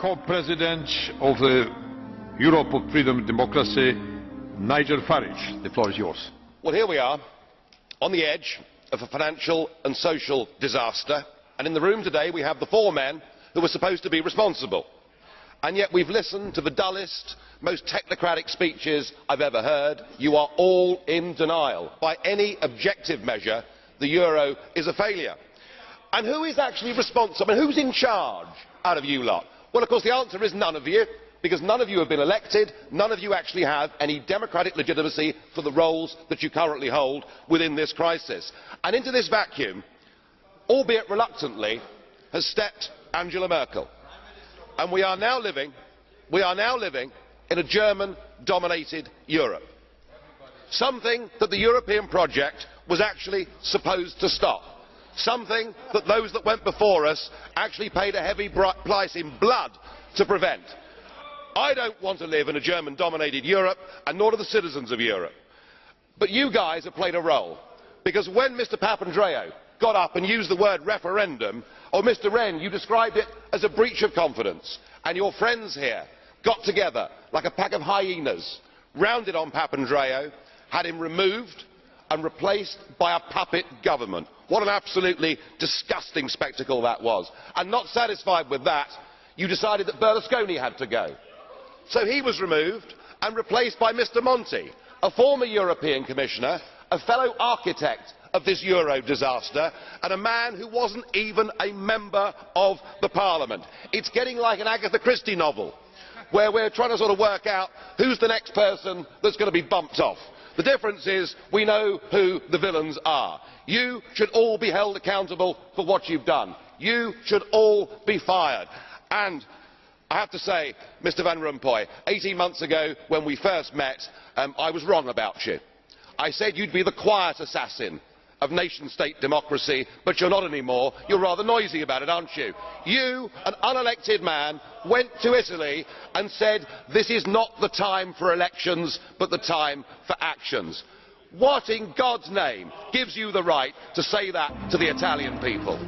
co-president of the Europe of Freedom and Democracy, Nigel Farage. The floor is yours. Well, here we are, on the edge of a financial and social disaster, and in the room today we have the four men who were supposed to be responsible. And yet we've listened to the dullest, most technocratic speeches I've ever heard. You are all in denial. By any objective measure, the euro is a failure. And who is actually responsible? Who's in charge out of you lot? Well, of course, the answer is none of you, because none of you have been elected, none of you actually have any democratic legitimacy for the roles that you currently hold within this crisis. And into this vacuum, albeit reluctantly, has stepped Angela Merkel. And we are now living in a German-dominated Europe. Something that the European project was actually supposed to stop. Something that those that went before us actually paid a heavy price in blood to prevent. I don't want to live in a German-dominated Europe, and nor do the citizens of Europe. But you guys have played a role, because when Mr Papandreou got up and used the word referendum, or Mr Rehn, you described it as a breach of confidence, and your friends here got together like a pack of hyenas, rounded on Papandreou, had him removed and replaced by a puppet government. What an absolutely disgusting spectacle that was. And not satisfied with that, you decided that Berlusconi had to go. So he was removed and replaced by Mr Monti, a former European Commissioner, a fellow architect of this euro disaster, and a man who wasn't even a member of the Parliament. It's getting like an Agatha Christie novel, where we're trying to sort of work out who's the next person that's going to be bumped off. The difference is we know who the villains are. You should all be held accountable for what you've done. You should all be fired. And I have to say, Mr Van Rompuy, 18 months ago when we first met, I was wrong about you. I said you'd be the quiet assassin of nation-state democracy, but you're not anymore. You're rather noisy about it, aren't you? You, an unelected man, went to Italy and said this is not the time for elections, but the time for actions. What in God's name gives you the right to say that to the Italian people?